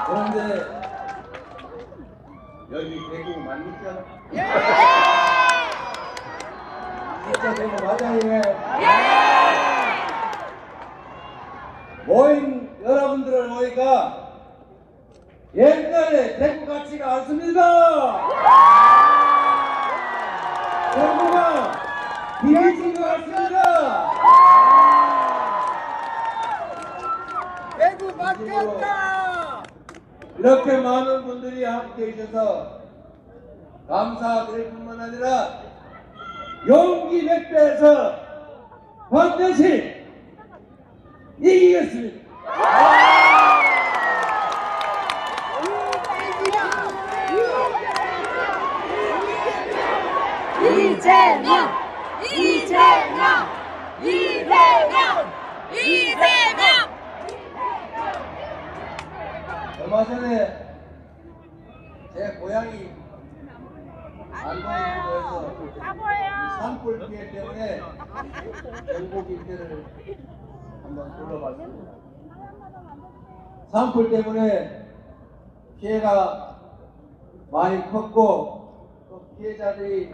그런데 여기 대구 맞죠? 예! 진짜 대구 맞아요? 예! 모인 여러분들을 보니까 옛날에 대구 같지가 않습니다. 대구가 비해진 것 같습니다. 대구 맞겠다! 이렇게 많은 분들이 함께 해주셔서 감사드릴 뿐만 아니라 용기 몇 배에서 반드시 이기겠습니다. 이재명! 이재명! 이재명! 이재명! 얼마 전에 제 고향이 안동에서 산불 피해 때문에 경북 일대를 한번 둘러봤습니다. 산불 때문에 피해가 많이 컸고 또 피해자들이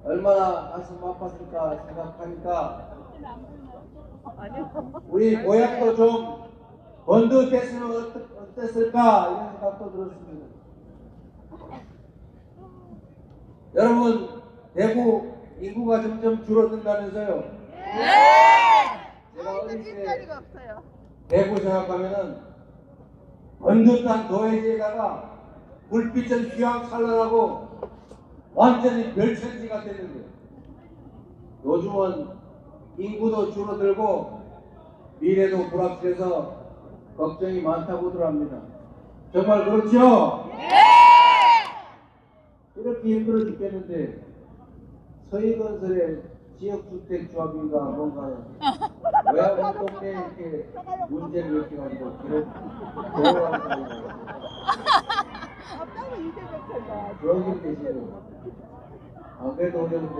얼마나 가슴 아팠을까 생각하니까 우리 고향도 좀 번듯했으면 어땠을까 이런 생각도 들었습니다. 여러분 대구 인구가 점점 줄어든다면서요? 네! 제가 어릴 때 대구 생각하면은 번듯한 도회지에다가 불빛은 휘황찬란하고 완전히 별천지가 됐는데 요즘은 인구도 줄어들고 미래도 불확실해서 걱정이 많다고들 합니다. 정말 그렇죠? 네! 이렇게 힘들어 죽겠는데 서희건설의 지역주택조합인가 뭔가 왜 우리 동네에 이렇게 문제를 일으켜가지고 도로하고 저기 계시고 안 그래도 어려운데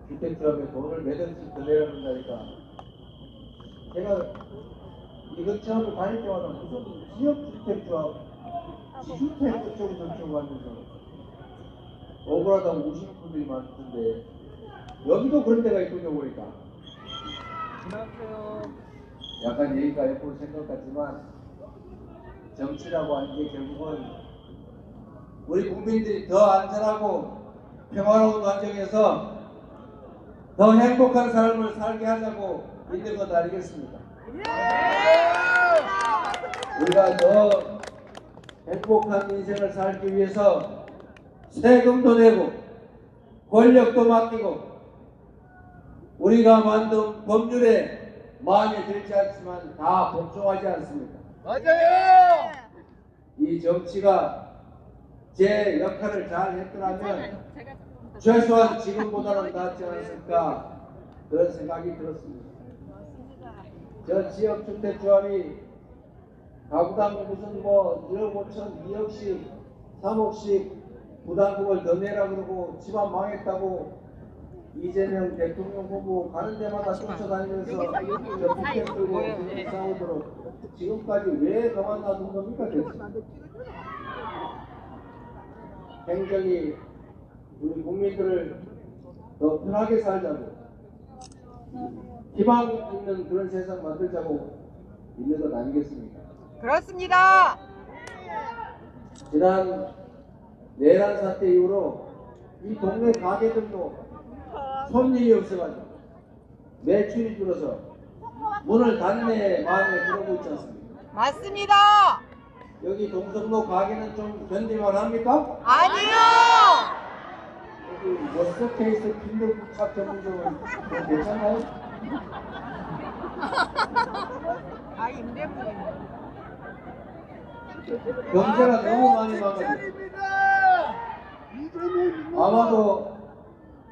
주택조합에 돈을 몇 원씩 더 내야 된다니까 제가 이것 처음에 다닐 때마다 무슨 지역주택조합 지주택 어쩌고 저쩌고 하면서 억울하다고 우시는 분들이 많던데 여기도 그런 데가 있군요 보니까. 약간 얘기가 예쁘게 생각 같지만 정치라고 하는 게 결국은 우리 국민들이 더 안전하고 평화로운 환경에서 더 행복한 삶을 살게 하자고 있는 것 아니겠습니까? 우리가 더 행복한 인생을 살기 위해서 세금도 내고 권력도 맡기고 우리가 만든 법률에 마음에 들지 않지만 다 복종하지 않습니까? 맞아요! 이 정치가 제 역할을 잘 했더라면 최소한 지금보다는 낫지 않았을까 그런 생각이 들었습니다. 저 지역주택조합이 가구당 무슨 뭐 1억 5천 2억씩 3억씩 부담금을 더 내라 그러고 집안 망했다고 이재명 대통령 후보 가는 데마다 쫓아다니면서 저 피켓 들고 싸우도록 지금까지 왜 가만 놔둔 겁니까 대체? 행정이 우리 국민들을 더 편하게 살자고 희망 있는 그런 세상 만들자고 있는 것 아니겠습니까? 그렇습니다! 지난 내란 사태 이후로 이 동네 가게들도 손님이 없어가지고 매출이 줄어서 문을 닫는 마음에 그러고 있지 않습니까? 맞습니다! 여기 동성로 가게는 좀 견딜만 합니까? 아니요! 여기 머스터 케이스 빈도국밥 전문점은 좀 괜찮나요? 아, 임대부인. 경제가 너무 많이 망가졌어요. 아마도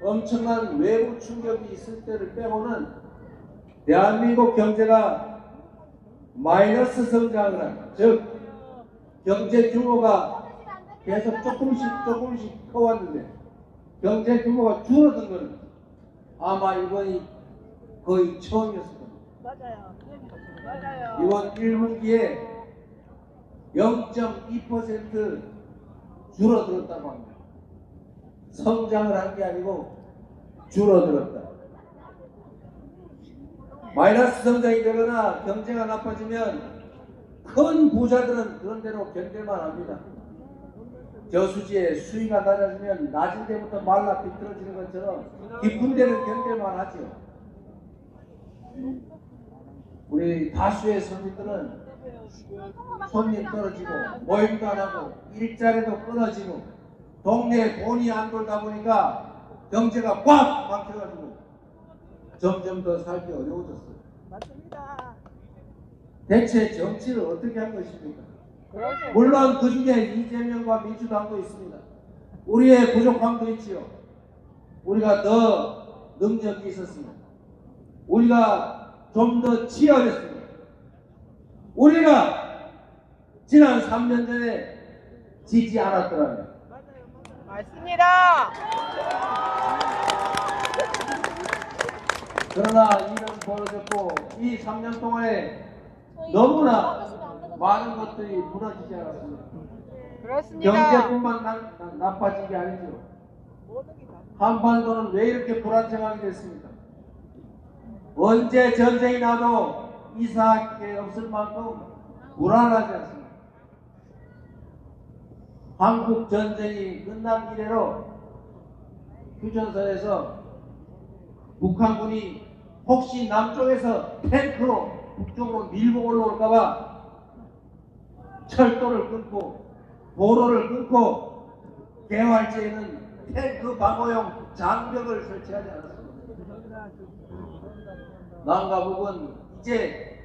엄청난 외부 충격이 있을 때를 빼고는 대한민국 경제가 마이너스 성장을 한, 즉 경제 규모가 계속 조금씩 커왔는데 경제 규모가 줄어든 것은 아마 이번이 거의 처음이었을 겁니다. 맞아요. 맞아요. 이번 1분기에 0.2% 줄어들었다고 합니다. 성장을 한 게 아니고 줄어들었다. 마이너스 성장이 되거나 경제가 나빠지면 큰 부자들은 그런 대로 견딜만 합니다. 저수지에 수위가 낮아지면 낮은 데부터 말라 비틀어지는 것처럼 깊은 데는 견딜만 하죠. 우리 다수의 서민들은 손님 떨어지고 모임도 안 하고 일자리도 끊어지고 동네에 돈이 안 돌다 보니까 경제가 꽉 막혀가지고 점점 더 살기 어려워졌어요. 맞습니다. 대체 정치를 어떻게 한 것입니까? 물론 그 중에 이재명과 민주당도 있습니다. 우리의 부족함도 있지요. 우리가 더 능력이 있었습니다. 우리가 좀 더 치열했습니다. 우리가 지난 3년 전에 지지 않았더라면 맞습니다. 그러나 이런 벌어졌고 이 3년 동안에 너무나 많은 것들이 무너지지 않았습니다. 그렇습니다. 경제뿐만 나빠진 게 아니죠. 한반도는 왜 이렇게 불안정하게 됐습니까? 언제 전쟁이 나도 이상할 게 없을 만큼 불안하지 않습니다. 한국 전쟁이 끝난 이래로 휴전선에서 북한군이 혹시 남쪽에서 탱크로 북쪽으로 밀고 올라올까봐 철도를 끊고 도로를 끊고 개활지에는 탱크 방어용 장벽을 설치하지 않았습니다. 남과 북은 이제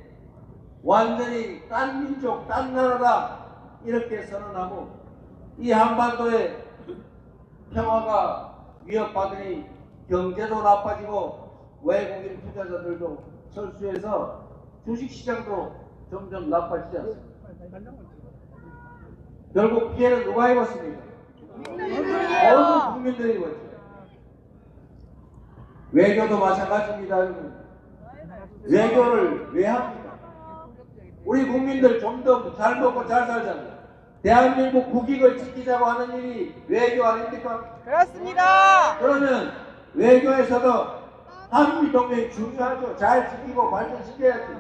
완전히 딴 민족, 딴 나라다 이렇게 선언하고 이 한반도의 평화가 위협받으니 경제도 나빠지고 외국인 투자자들도 철수해서 주식시장도 점점 나빠지지 않습니다. 결국 피해는 누가 입었습니까? 모든 국민들이 입었죠. 외교도 마찬가지입니다. 여러분. 외교를 왜 합니까? 우리 국민들 좀 더 잘 먹고 잘 살자고 대한민국 국익을 지키자고 하는 일이 외교 아닙니까? 그렇습니다. 그러면 외교에서도 한미 동맹이 중요하죠. 잘 지키고 발전시켜야지.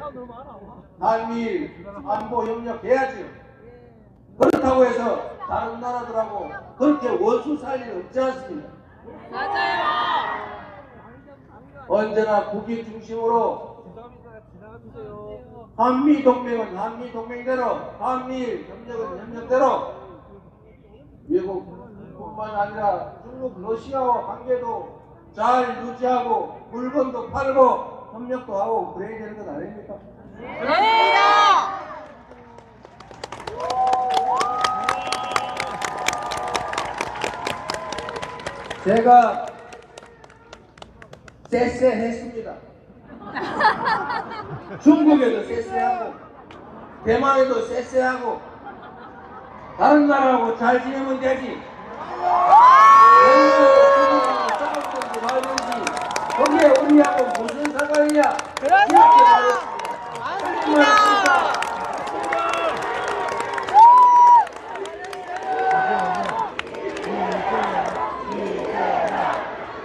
한미 안보 협력해야죠. 그렇다고 해서 다른 나라들하고 그렇게 원수 살 일 없지 않습니다. 맞아요. 언제나 국익 중심으로 한미 동맹은 한미 동맹대로, 한미 협력은 협력대로 미국뿐만 아니라 중국, 러시아와 관계도 잘 유지하고 물건도 팔고 협력도 하고 그래야 되는 건 아닙니까? 그렇습니다. 제가 쎄쎄했습니다. 중국에도 쎄쎄하고 대만에도 쎄쎄하고 다른 나라하고 잘 지내면 되지. 싸우든지 말든지 그게 우리하고 무슨 상관이냐? 그렇습니다. 맞습니다.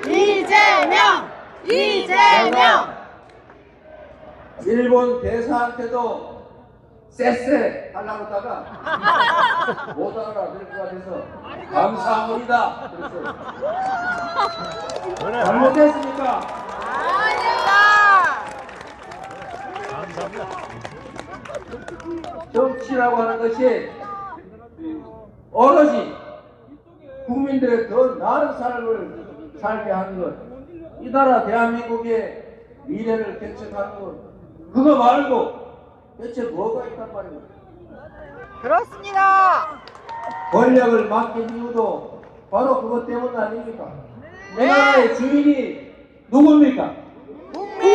이재명! 이재명! 일본 대사한테도 쎄쎄 하려고 하다가 못 알아들을 것 같아서 감사합니다. 그랬어요. 잘못했습니까? 아닙니다. 정치라고 하는 것이 오로지 국민들의 더 나은 삶을 살게 하는 것, 이 나라 대한민국의 미래를 개척하는 것, 그거 말고 대체 뭐가 있단 말입니까? 그렇습니다. 권력을 맡긴 이유도 바로 그것 때문 아닙니까? 이 네. 나라의 주인이 누굽니까? 국민!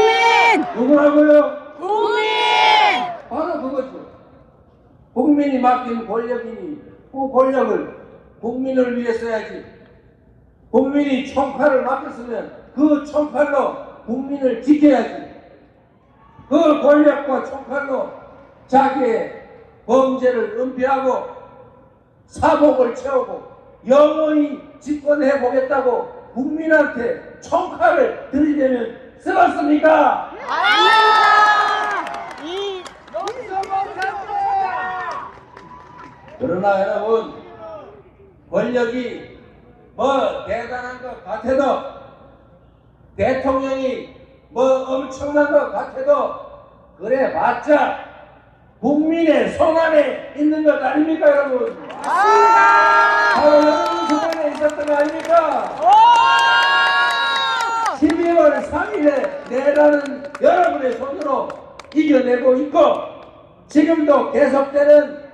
누구라고요? 국민! 바로 그거죠. 국민이 맡긴 권력이니 그 권력을 국민을 위해 써야지. 국민이 총칼을 맡겼으면 그 총칼로 국민을 지켜야지. 그 권력과 총칼로 자기의 범죄를 은폐하고 사복을 채우고 영원히 집권해 보겠다고 국민한테 총칼을 들이대면 쓰겠습니까? 그러나 여러분, 권력이 뭐 대단한 것 같아도, 대통령이 뭐 엄청난 것 같아도 그래 봤자 국민의 손 안에 있는 것 아닙니까 여러분? 바로 여러분 손 안에 있었던 거 아닙니까? 12월 3일에 내라는 여러분의 손으로 이겨내고 있고, 지금도 계속되는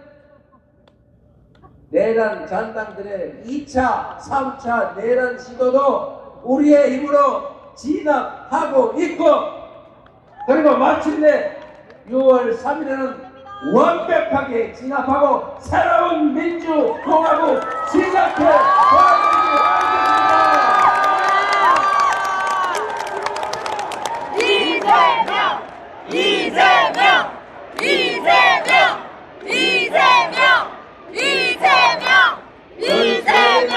내란 잔당들의 2차, 3차 내란 시도도 우리의 힘으로 진압하고 있고, 그리고 마침내 6월 3일에는 완벽하게 진압하고 새로운 민주공화국 시작해 보아주시기 이재명! 이재명! 이재명! 이재명! 이재명! 이재명!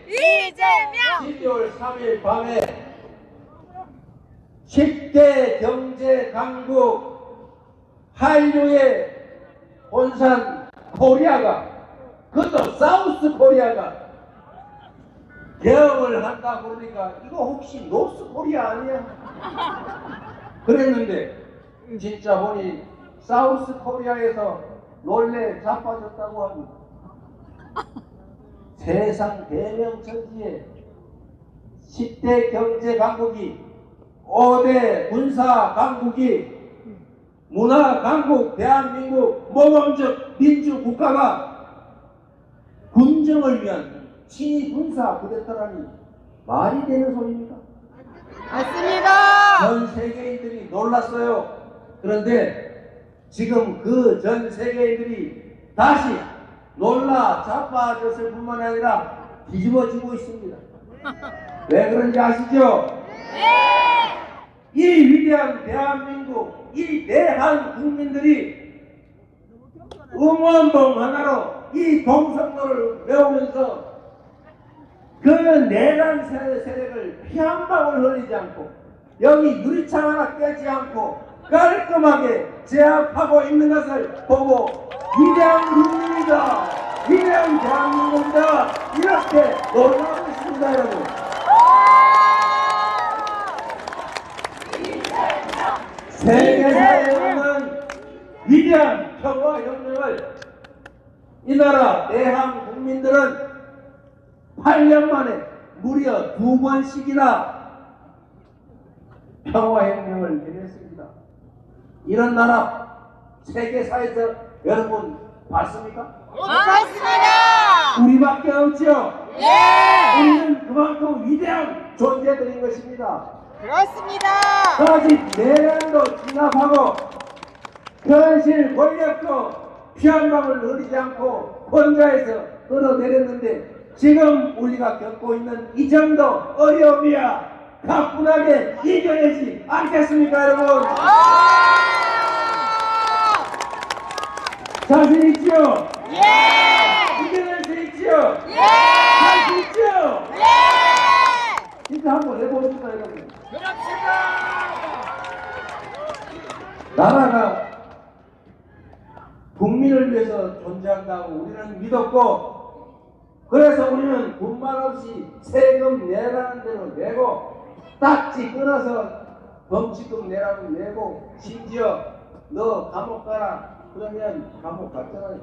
이재명! 12월 3일 밤에 10대 경제 강국 한류의 본산 코리아가, 그것도 사우스 코리아가 개업을 한다 그러니까 이거 혹시 노스 코리아 아니야? 그랬는데 진짜 보니 사우스 코리아에서 논래 자빠졌다고 합니다. 세상 대명천지에 10대 경제 강국이, 5대 군사 강국이, 문화 강국 대한민국 모범적 민주국가가 군정을 위한 친위 군사 부대터라니 말이 되는 소리입니까? 맞습니다. 전 세계인들이 놀랐어요. 그런데 지금 그 전 세계인들이 다시 놀라 자빠졌을 뿐만 아니라 뒤집어지고 있습니다. 왜 그런지 아시죠? 이 위대한 대한민국, 이 대한 국민들이 응원봉 하나로 이 동성로를 메우면서 그 내란 세력을 피 한 방울 흘리지 않고, 여기 유리창 하나 깨지 않고 깔끔하게 제압하고 있는 것을 보고 위대한 국민이다, 위대한 대한민국이다, 이렇게 놀라고 있습니다 여러분. 세계사에 오는 위대한 평화혁명을 이 나라 대한 국민들은 8년 만에 무려 2번씩이나 평화혁명을 해냈습니다. 이런 나라 세계사에서 여러분 봤습니까? 맞습니다. 우리밖에 없죠? 예. 우리는 그만큼 위대한 존재들인 것입니다. 그렇습니다. 아직 내란도 진압하고 현실 권력도 피 한 방울 흘리지 않고 혼자해서 끌어내렸는데, 지금 우리가 겪고 있는 이 정도 어려움이야 가뿐하게 이겨내지 않겠습니까 여러분? 자신 있죠? 예. 이겨낼 수 있죠? 예. 할 수 있죠? 예. 진짜 한번 해봅시다 여러분. 나라가 국민을 위해서 존재한다고 우리는 믿었고, 그래서 우리는 군말 없이 세금 내라는 대로 내고, 딱지 끊어서 범칙금 내라고 내고, 심지어 너 감옥 가라 그러면 감옥 갔잖아요.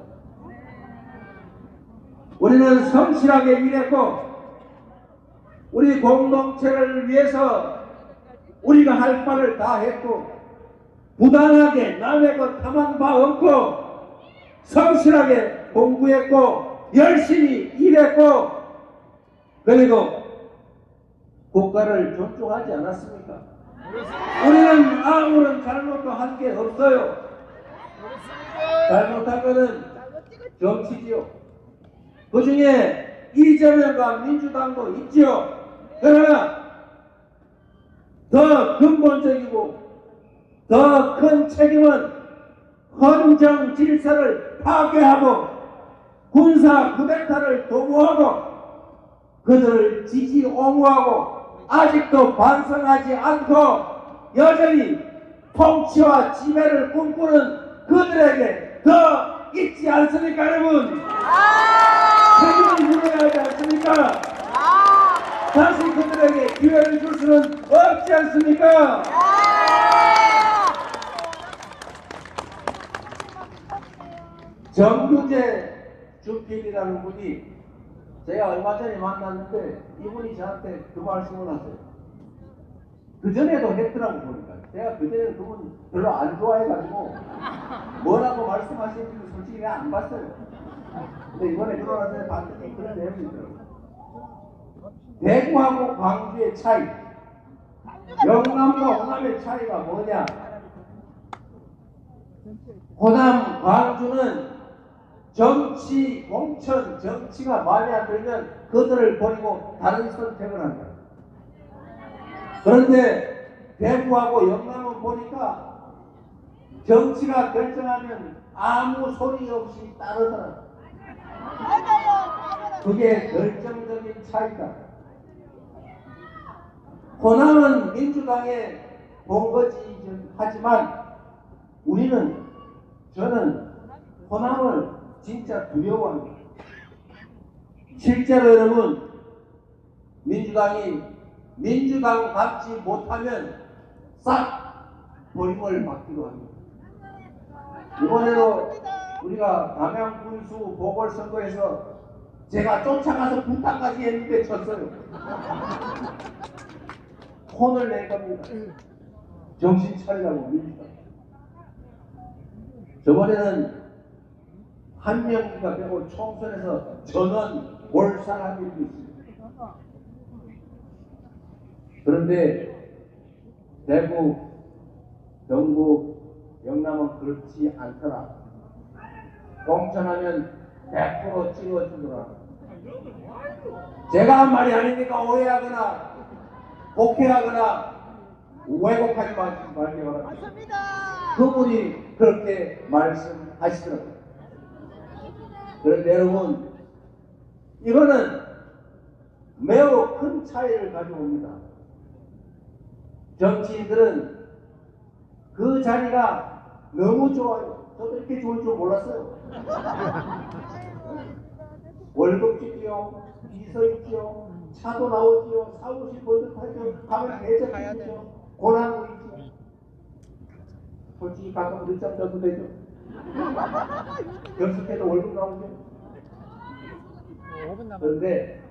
우리는 성실하게 일했고, 우리 공동체를 위해서 우리가 할 바를 다 했고, 부당하게 남의 것 탐한 바 없고, 성실하게 공부했고, 열심히 일했고, 그리고 국가를 존중하지 않았습니까? 우리는 아무런 잘못도 한 게 없어요. 잘못한 것은 정치지요. 그 중에 이재명과 민주당도 있지요. 그러나 더 근본적이고 더 큰 책임은 헌정 질서를 파괴하고 군사 쿠데타를 도모하고 그들을 지지 옹호하고 아직도 반성하지 않고 여전히 통치와 지배를 꿈꾸는 그들에게 더 있지 않습니까, 여러분? 책임을 물어야 하지 않습니까? 다시 그들에게 기회를 줄 수는 없지 않습니까? 정규재 주필이라는 분이 제가 얼마 전에 만났는데 이분이 저한테 그 말씀을 하세요. 그 전에도 했더라고 보니까. 제가 그 전에는 그분 별로 안 좋아해가지고 뭐라고 말씀하시는지 솔직히 내가 안 봤어요. 근데 이번에 들어와서 봤더니 그런 내용이 있더라고요. 대구하고 광주의 차이, 영남과 호남의 차이가 뭐냐? 호남, 광주는 정치, 공천, 정치가 마음에 안 들면 그들을 버리고 다른 선택을 한다. 그런데 대구하고 영남은 보니까 정치가 결정하면 아무 소리 없이 따르더라. 그게 결정적인 차이다. 호남은 민주당의 본거지 하지만 저는 호남을 진짜 두려워합니다. 실제로 여러분, 민주당이 민주당답지 못하면 싹 버림을 받기도 합니다. 이번에도 우리가 담양군수 보궐선거에서 제가 쫓아가서 분당까지 했는데 졌어요. 혼을 낼 겁니다. 정신 차리라고 민주당. 저번에는 한명기가 되고 총선에서 전원 몰살한 일도 있습니다. 그런데 대구, 경북, 영남은 그렇지 않더라. 공천하면 100% 찍어주더라. 제가 한 말이 아니니까 오해하거나 곡해하거나 왜곡하지 말기 바랍니다. 그분이 그렇게 말씀하시더라고요. 그런데 여러분, 이거는 매우 큰 차이를 가져옵니다. 정치인들은 그 자리가 너무 좋아요. 저도 이렇게 좋을 줄 몰랐어요. 월급 주지요, 비서 있지요, 차도 나오지요, 사무실 버젓하죠, 가면 대접 있지요, 고난도 있지요. 솔직히 가끔 늦잠 자도 되죠. 연습해도 월급 나오죠. 그런데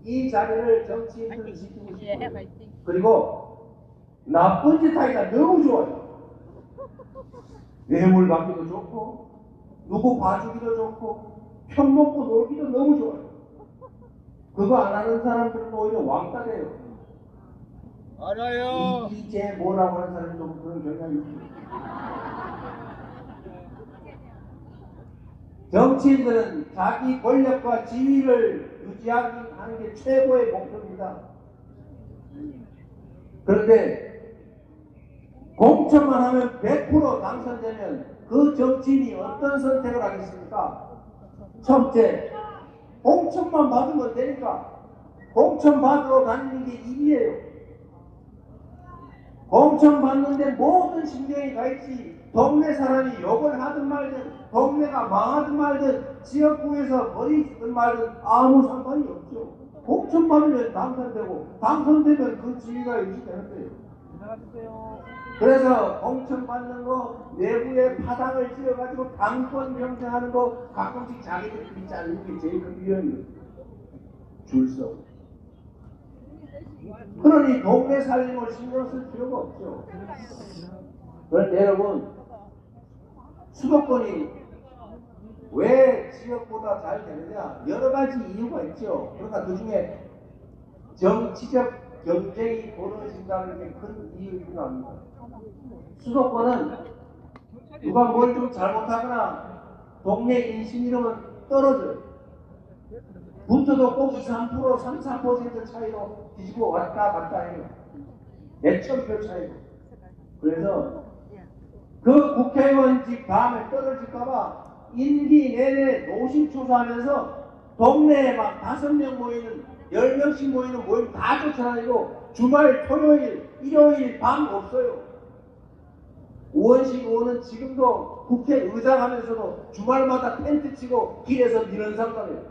이 자리를 정치인들이 지키고 싶어요. 그리고 나쁜 짓 하기가 너무 좋아요. 뇌물 받기도 좋고 누구 봐주기도 좋고 편먹고 놀기도 너무 좋아요. 그거 안 하는 사람들은 오히려 왕따 돼요. 알아요. 이제 뭐라고 하는 사람이 좀 그런 경향이 있습니다. 정치인들은 자기 권력과 지위를 유지하는 게 최고의 목표입니다. 그런데 공천만 하면 100% 당선되면 그 정치인이 어떤 선택을 하겠습니까? 첫째, 공천만 받으면 되니까 공천 받으러 다니는 게 일이에요. 공천 받는데 모든 신경이 가 있지. 동네 사람이 욕을 하든 말든 동네가 망하든 말든 지역구에서 버리든 말든 아무 상관이 없죠. 공천 받으면 당선되고 당선되면 그 지위가 유지되는데요. 그래서 공천 받는 거 내부에 파당을 지어가지고 당권 경쟁하는 거 가끔씩 자기들끼리 자르는 게 제일 큰 위험이에요. 줄 서. 그러니 동네 살림을 신경 쓸 필요가 없죠. 그런데 여러분, 수도권이 왜 지역보다 잘 되느냐? 여러 가지 이유가 있죠. 그러니까 그 중에 정치적 경쟁이 벌어진다는 게 큰 이유이기도 합니다. 수도권은 누가 뭘 좀 잘못하거나 동네 인심 이름은 떨어져요. 붙어도 꼭 2, 3%, 3, 4% 차이로 뒤집어 왔다 갔다 해요. 몇천 표 차이로. 그래서 그 국회의원직 다음에 떨어질까봐 임기 내내 노심초사하면서 동네에 막 5명 모이는 10명씩 모이는 모임 다 쫓아다니고 주말 토요일 일요일 밤 없어요. 우원식 의원은 지금도 국회의장 하면서도 주말마다 텐트 치고 길에서 미는 상관이에요.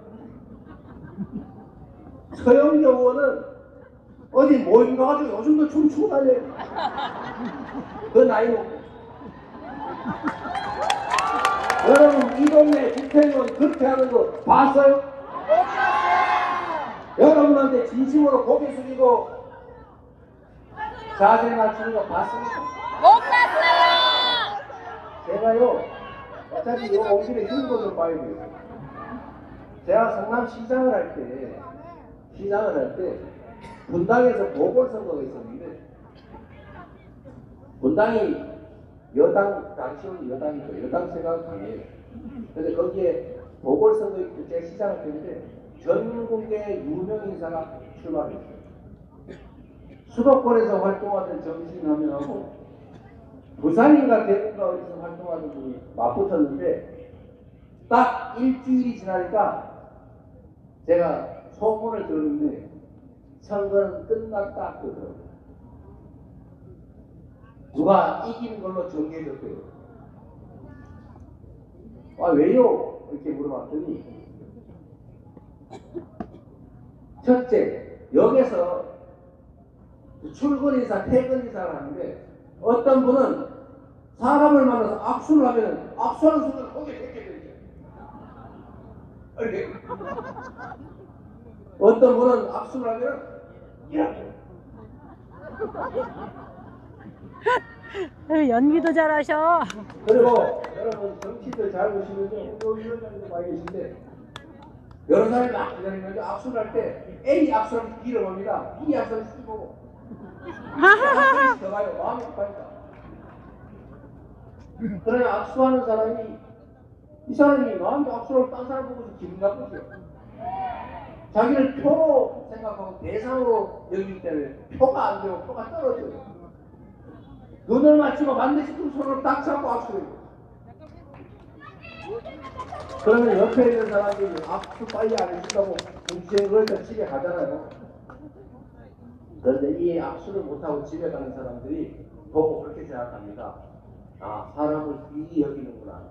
서영교 의원은 어디 모임 가가지고 요즘도 춤추고 다녀요. 그 나이 먹고. 여러분 이 동네 국회의원 그렇게 하는 거 봤어요? 여러분한테 진심으로 고개 숙이고 자세 맞추는 거 봤습니까? 못 봤어요. 제가요 어차피 이 옹길에 힘도 좀 봐야 돼요. 제가 성남시장을 할 때 분당에서 보궐선거가 있었는데 분당이 여당 당시는 여당이죠. 여당 생각 강해요. 근데 거기에 보궐선거 있고 제가 시장을 했는데 전국의 유명 인사가 출마했어요. 수도권에서 활동하던 정신하면하고 부산인가 대구인가 어디서 활동하던 분이 맞붙었는데 딱 일주일이 지나니까 제가 소문을 들었는데 선거는 끝났다 그러더라고요. 누가 이긴 걸로 정해졌대요. 아 왜요? 이렇게 물어봤더니 첫째, 역에서 출근 인사, 퇴근 인사를 하는데 어떤 분은 사람을 만나서 악수를 하면 악수하는 순간 거기에 이렇게 되죠. 이렇게. 어떤 분은 악수를 하면 이렇게. 연기도 잘하셔. 그리고 여러분 정치들 잘 보시면요, 위원장도 많이 계신데 여러 사람이 막 기다리면서 악수를 할 때 A 악수를 B로 봅니다. B 악수를 C 보고 악수를 더 가요. 마음이 급하니까. 그러나 악수하는 사람이 이 사람이 나한테 악수를 딴 사람 보고서 기분 나쁘죠. 자기를 표로 생각하고 대상으로 여기기 때문에 표가 안 되고 표가 떨어져요. 눈을 맞추고 반드시 두 손으로 딱 잡고 악수해요. 그러면 옆에 있는 사람이 악수 빨리 안 해준다고 궁시에 그러니까 집에 가잖아요. 그런데 이 악수를 못하고 집에 가는 사람들이 보고 그렇게 생각합니다. 아, 사람을 귀히 여기는구나.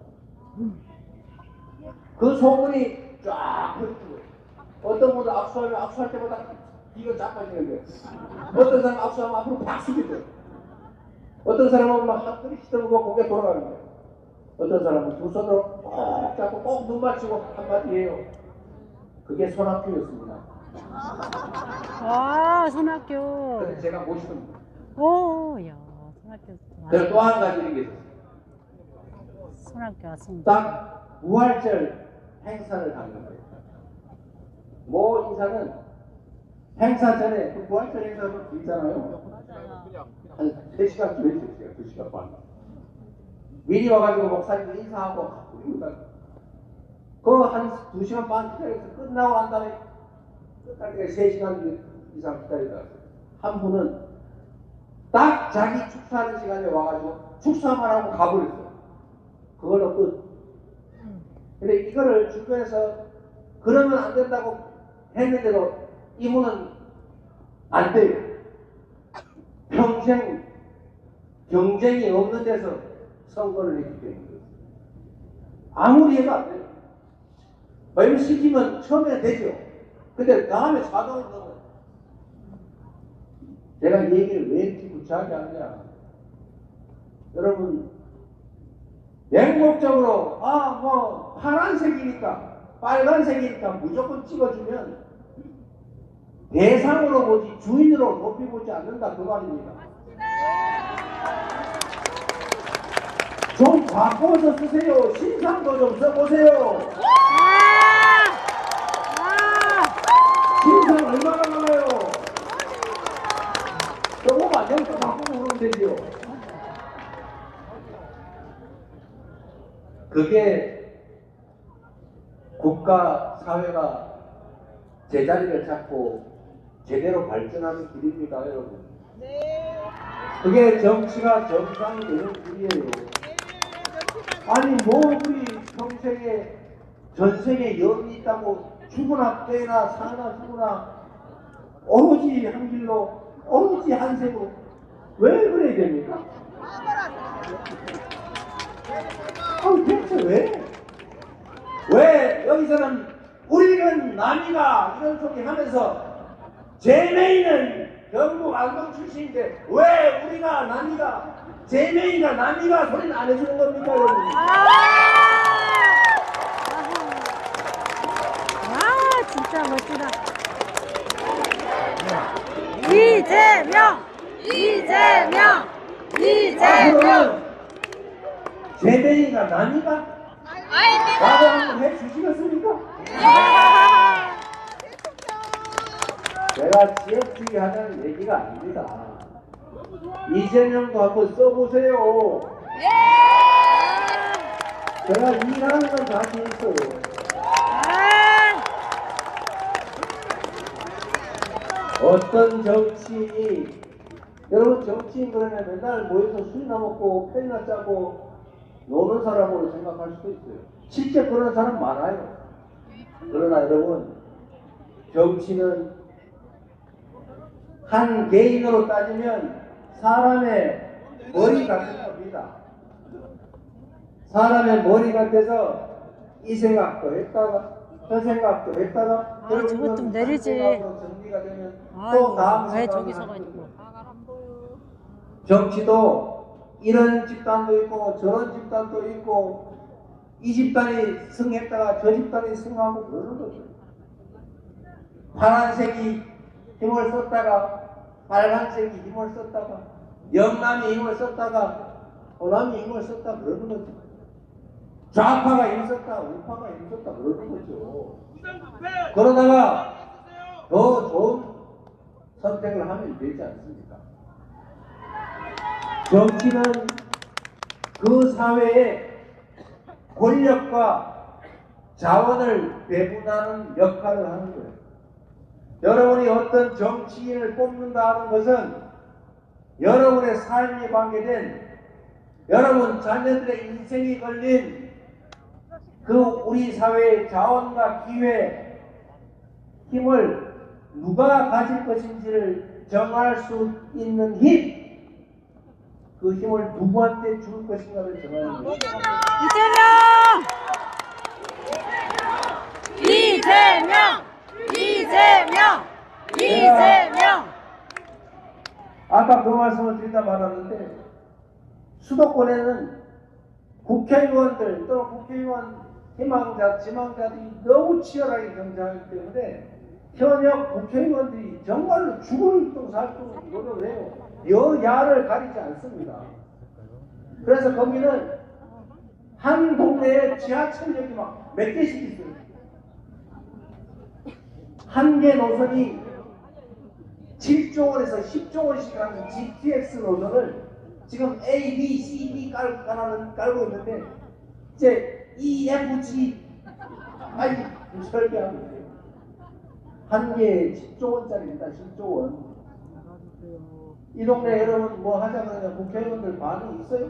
그 소문이 쫙 퍼지고요. 어떤 분도 악수하면 악수할 때마다 귀가 자빠지는데 어떤 사람 악수하면 앞으로 팍 숙이죠. 어떤 사람은 막 한글이 시들고 고개 돌아가는 거예요. 어떤 사람은 두 손으로 꼭 잡고 꼭 눈 맞추고 한마디 해요. 그게 손학규였습니다. 와, 손학규. 그래서 제가 모시던 오, 야, 손학규. 그리고 또 한 가지 이런 게 있었어요. 손학규 왔습니다. 딱 부활절 행사를 하는 거예요. 모 인사는 행사 전에 그 부활절 행사가 길잖아요. 한 3시간 좀 했어요. 2시간 반. 미리 와가지고 목사님도 인사하고 그거 한 2시간 반 기다려서 끝나고 난 다음에 끝날 때 3시간 이상 기다리다가 한 분은 딱 자기 축사하는 시간에 와가지고 축사만 하고 가버렸어요. 그걸로 끝. 근데 이거를 주변에서 그러면 안 된다고 했는데도 이분은 안 돼요. 평생 경쟁이 없는 데서 선거를 했기 때문에 아무리 해도 안 돼요. 마음 시키면 처음에 되죠. 근데 다음에 자동으로 넘어요. 제가 이 얘기를 왜 이렇게 구차하게 하느냐. 여러분 맹목적으로 뭐 파란색이니까 빨간색이니까 무조건 찍어주면 대상으로 보지 주인으로 높이 보지 않는다 그 말입니다. 좀 바꿔서 쓰세요. 신상도 좀 써보세요. 신상 얼마나 많아요? 저거만 여기서 바꾸고 그러면 되지요. 그게 국가, 사회가 제자리를 잡고 제대로 발전하는 길입니다, 여러분. 그게 정치가 정상이 되는 길이에요. 아니 뭐 우리 평생에 전생에 영이 있다고 죽으나 깨나 사나 죽으나 오로지 한 길로 오로지 한 색으로 왜 그래야 됩니까? 대체 왜 여기서는 우리는 남이가 이런 소리 하면서 제메이는 경북 안동 출신인데 왜 우리가 남이가 제메이가 남이가 소리는 안 해주는 겁니까 여러분? 아, 진짜 멋지다. 이재명! 이재명! 이재명! 제메이가 남이가? 아닙니다. 라고 한번 해주시겠습니까? 제가 지역주의 하자는 얘기가 아닙니다. 이재명도 한번 써보세요. 제가 일하는 건 자신 있어요. 어떤 정치인이 여러분 정치인 그러면 맨날 모여서 술이나 먹고 편이나 짜고 노는 사람으로 생각할 수도 있어요. 실제 그런 사람 많아요. 그러나 여러분 정치는 한 개인으로 따지면 사람의 머리 같은 겁니다. 사람의 머리 같아서 이 생각도 했다가 저 생각도 했다가 저것 좀 내리지. 정리가 되면 또 아이고, 다음 왜 생각을 저기 하는 서가지고. 거죠. 정치도 이런 집단도 있고 저런 집단도 있고 이 집단이 승했다가 저 집단이 승하고 그러는 거죠. 파란색이 힘을 썼다가 빨간색이 힘을 썼다가 영남이 힘을 썼다가 호남이 힘을 썼다 그러는 거죠. 좌파가 힘 썼다 우파가 힘 썼다 그러는 거죠. 그러다가 더 좋은 선택을 하면 되지 않습니까? 정치는 그 사회에 권력과 자원을 배분하는 역할을 하는 거예요. 여러분이 어떤 정치인을 뽑는다 하는 것은 여러분의 삶이 관계된 여러분 자녀들의 인생이 걸린 그 우리 사회의 자원과 기회, 힘을 누가 가질 것인지를 정할 수 있는 힘, 그 힘을 누구한테 줄 것인가를 정하는 거예요. 이재명! 이재명! 이재명! 아까 그 말씀을 드리다 말았는데 수도권에는 국회의원들 또는 국회의원 희망자, 지망자들이 너무 치열하게 경쟁하기 때문에 현역 국회의원들이 정말로 죽을 둥 살 둥 노력을 해요. 여야를 가리지 않습니다. 그래서 거기는 한 동네에 지하철역이 막 몇 개씩 있어요. 한 개 노선이 7조 원에서 10조 원씩 하는 GTX 노선을 지금 A, B, C, D 깔고 있는데 이제 E, F, G 설계하고 있어요. 한 개에 10조 원짜리입니다. 10조 원. 이 동네 여러분 뭐 하자 그러면 국회의원들 반응이 있어요?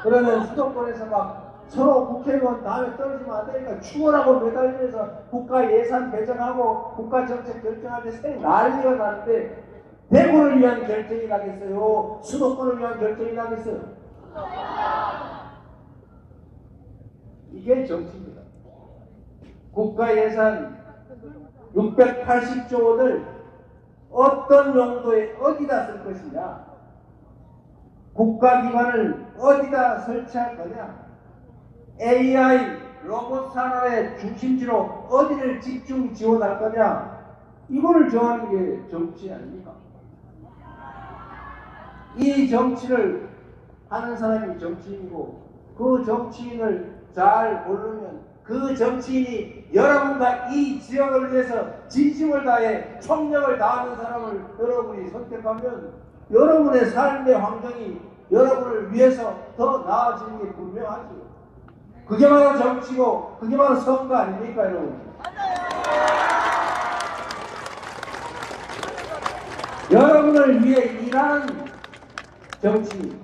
그러면 수도권에서 막 서로 국회의원 다음에 떨어지면 안 되니까 충원하고 매달리면서 국가 예산 배정하고 국가 정책 결정할 때 새 난리가 나는데 대구를 위한 결정이 나겠어요? 수도권을 위한 결정이 나겠어요? 이게 정치입니다. 국가 예산 680조 원을 어떤 용도에 어디다 쓸 것이냐, 국가기관을 어디다 설치할 거냐, AI 로봇 산업의 중심지로 어디를 집중 지원할 거냐, 이거를 정하는 게 정치 아닙니까? 이 정치를 하는 사람이 정치인이고 그 정치인을 잘 모르면 그 정치인이 여러분과 이 지역을 위해서 진심을 다해 총력을 다하는 사람을 여러분이 선택하면 여러분의 삶의 환경이 여러분을 위해서 더 나아지는 게 분명하죠. 그게 바로 정치고 그게 바로 선거 아닙니까 여러분? 여러분을 위해 일하는 정치,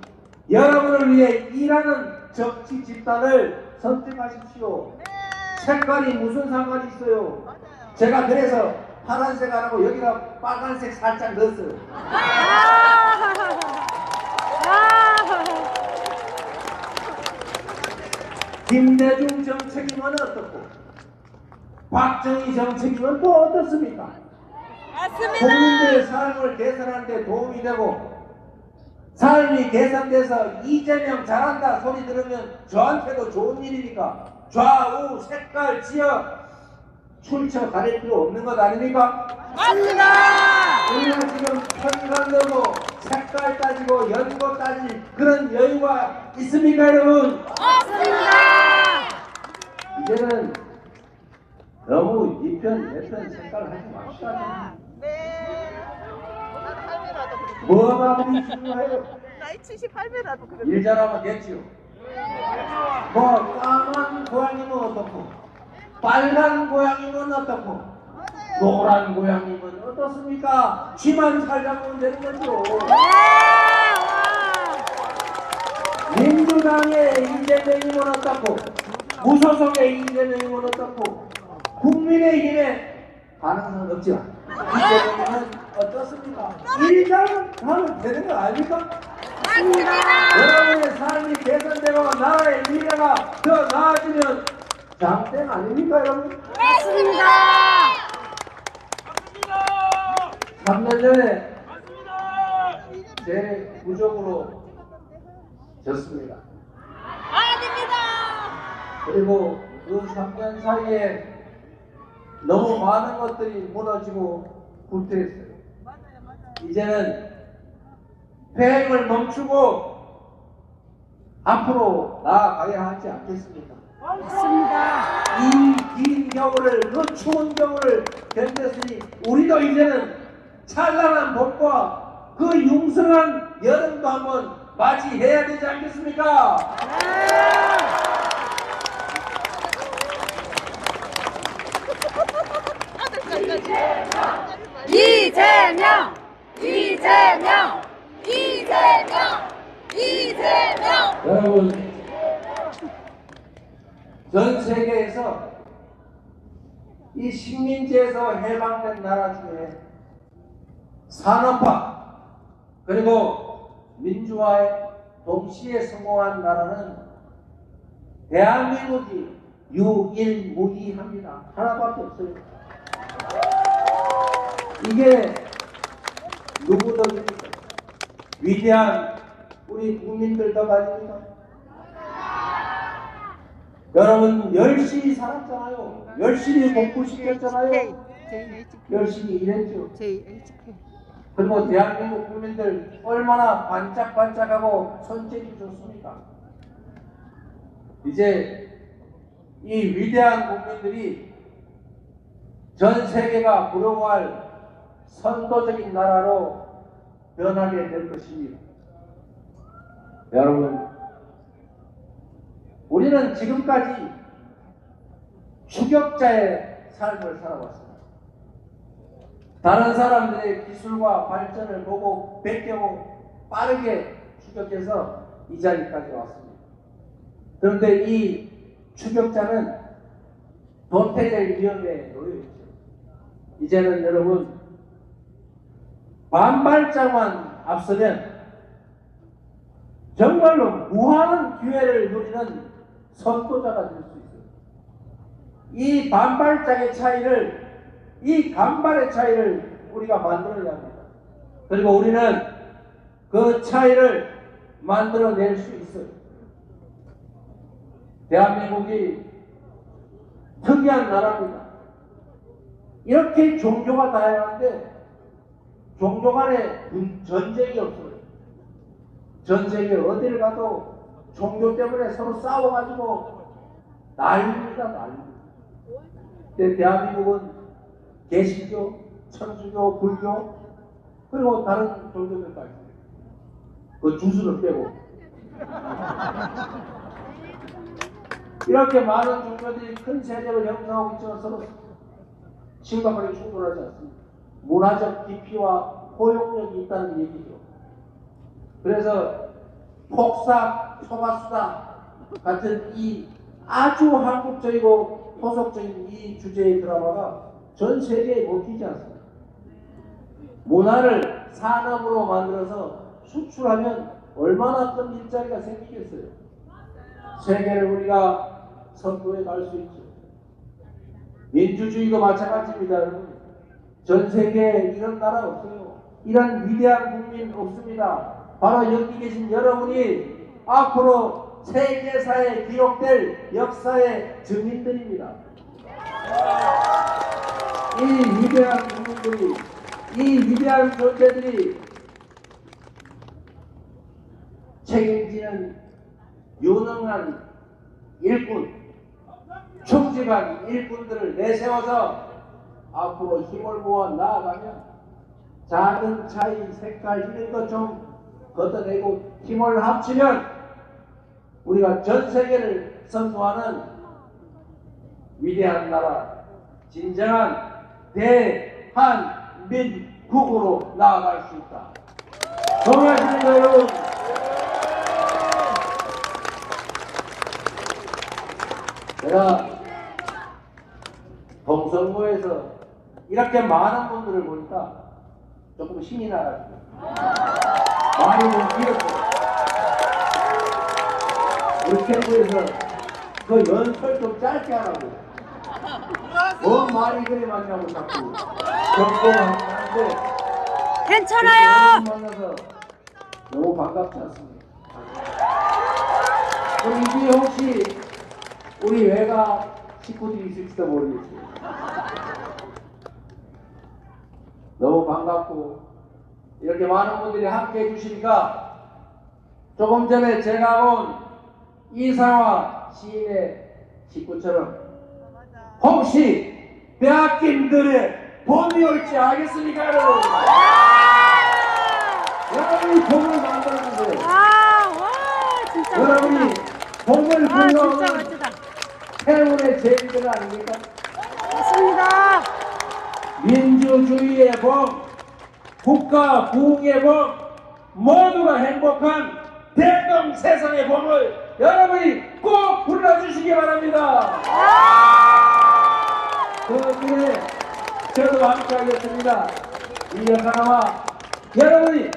여러분을 위해 일하는 정치 집단을 선택하십시오. 색깔이 무슨 상관이 있어요? 제가 그래서 파란색 안 하고 여기다 빨간색 살짝 넣었어요. 김대중 정책이면 어떻고 박정희 정책이면 또 어떻습니까? 국민들의 삶을 개선하는 데 도움이 되고 삶이 개선돼서 이재명 잘한다 소리 들으면 저한테도 좋은 일이니까 좌우 색깔 지역 출처 가릴 필요 없는 것 아닙니까? 맞습니다. 우리가 지금 편간 넣고 색깔 따지고 연고 따질 그런 여유가 있습니까 여러분? 맞습니다. 이제는 너무 이편 색깔 하지 맙시다. 뭐가 우리 중요해요? 나이 78배라도 그래. 일 잘하면 됐지요. 뭐 까만 고양이면 어떻고 빨간 고양이면 어떻고 노란 고양이면 어떻습니까? 쥐만 잘 잡으면 되는 거죠. 민주당의 이재명이면 어떻고 무소속의 이재명이면 어떻고 국민의힘에 가능성은 없지만 이재명은 어떻습니까? 일 잘하면 되는 거 아닙니까? 여러분의 삶이 개선되고 나라의 미래가 더 나아지면 장땡 아닙니까 여러분? 맞습니다. 3년 전에 제 부족으로 졌습니다. 그리고 그 3년 사이에 너무 많은 것들이 무너지고 불태웠어요. 이제는 폐행을 멈추고 앞으로 나아가야 하지 않겠습니까? 맞습니다. 이 긴 겨울을 그 추운 겨울을 견뎠으니 우리도 이제는 찬란한 봄과 그 융성한 여름도 한번 맞이해야 되지 않겠습니까? 이재명! 이재명! 이재명! 이재명! 여러분, 전 세계에서 이 식민지에서 해방된 나라 중에 산업화 그리고 민주화에 동시에 성공한 나라는 대한민국이 유일무이합니다. 하나밖에 없어요. 이게 누구 덕입니까? 위대한 우리 국민들 덕 아닙니까? 여러분 열심히 살았잖아요. 열심히 공부시켰잖아요. 열심히 일했죠. 그리고 대한민국 국민들 얼마나 반짝반짝하고 손재주 좋습니까? 이제 이 위대한 국민들이 전 세계가 부러워할 선도적인 나라로 변하게 될 것입니다. 여러분, 우리는 지금까지 추격자의 삶을 살아왔습니다. 다른 사람들의 기술과 발전을 보고 베껴고 빠르게 추격해서 이 자리까지 왔습니다. 그런데 이 추격자는 도태될 위험에 놓여 있죠. 이제는 여러분 반발자만 앞서면 정말로 무한한 기회를 누리는 선도자가 될 수 있어요. 이 반발짝의 차이를, 이 간발의 차이를 우리가 만들어야 합니다. 그리고 우리는 그 차이를 만들어낼 수 있어요. 대한민국이 특이한 나라입니다. 이렇게 종교가 다양한데 종교 간에 전쟁이 없어요. 전 세계 어디를 가도 종교 때문에 서로 싸워가지고 난립니다, 난리. 근데 대한민국은 개신교, 천주교, 불교, 그리고 다른 종교들까지 그 주수를 빼고 이렇게 많은 종교들이 큰 세력을 형성하고 있지만 서로 심각하게 충돌하지 않습니다. 문화적 깊이와 포용력이 있다는 얘기죠. 그래서 폭삭, 소바수다 같은 이 아주 한국적이고 토속적인 이 주제의 드라마가 전 세계에 먹히지 않습니다. 문화를 산업으로 만들어서 수출하면 얼마나 큰 일자리가 생기겠어요. 세계를 우리가 선도해 갈 수 있죠. 민주주의도 마찬가지입니다, 여러분. 전 세계에 이런 나라 없어요. 이런 위대한 국민 없습니다. 바로 여기 계신 여러분이 앞으로 세계사에 기록될 역사의 증인들입니다. 이 위대한 국민들이, 이 위대한 존재들이 책임지는 유능한 일꾼, 충직한 일꾼들을 내세워서 앞으로 힘을 모아 나아가면 작은 차이, 색깔 이런 것 좀 걷어내고 힘을 합치면 우리가 전 세계를 선도하는 위대한 나라, 진정한 대한민국으로 나아갈 수 있다. 동의하십니까, 여러분? 제가 동성로에서 이렇게 많은 분들을 보니까 조금 신이 나가지고 많이 좀 길었어요. 우리 캠프에서 그 연설 좀 짧게 하라고. 뭔 말이 그래 많냐고 자꾸 경고하는데 괜찮아요. 만나서 너무 반갑지 않습니다. 우리 이제 혹시 우리 외가 식구들이 있을지도 모르겠어요. 너무 반갑고 이렇게 많은 분들이 함께 해주시니까 조금 전에 제가 온 이상화 시인의 식구처럼 혹시 대학생들의 봄이 올지 알겠습니까, 여러분? 여러분이 봄을 만들어주세요. 와, 진짜 여러분이 멋지다. 봄을 아, 진짜 불러오는 멋지다. 태운의 제비들 아닙니까? 맞습니다. 민주주의의 봄, 국가 부흥의 봄, 모두가 행복한 대동 세상의 봄을 여러분이 꼭 불러주시기 바랍니다. 그 길에 저도 함께하겠습니다. 이 역사나마 여러분이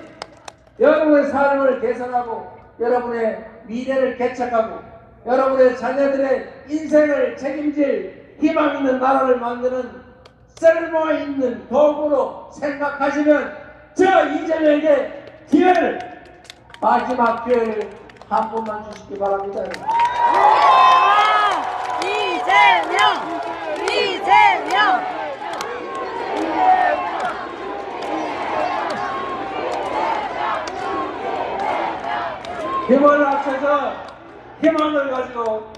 여러분의 삶을 개선하고 여러분의 미래를 개척하고 여러분의 자녀들의 인생을 책임질 희망 있는 나라를 만드는 쓸모있는 도구로 생각하시면 저 이재명에게 기회를, 마지막 기회를 한 번만 주시기 바랍니다. 이재명! 이재명! 힘을 합쳐서 희망을 가지고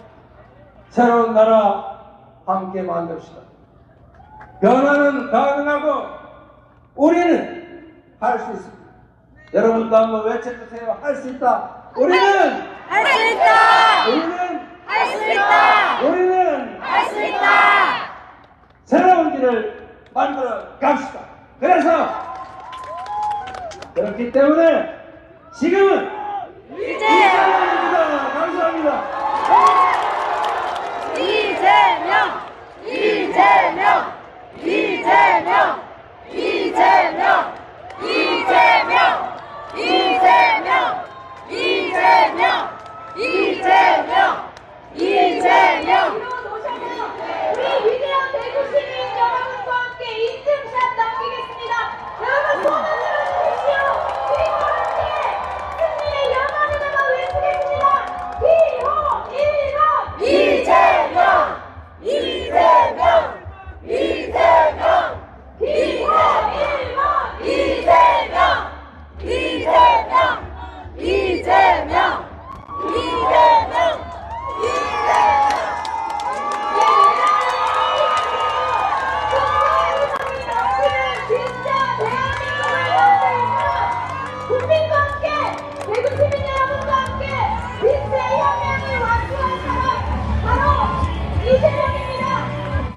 새로운 나라 함께 만듭시다. 변화는 가능하고 우리는 할 수 있습니다. 여러분도 한번 외쳐주세요. 할 수 있다. 우리는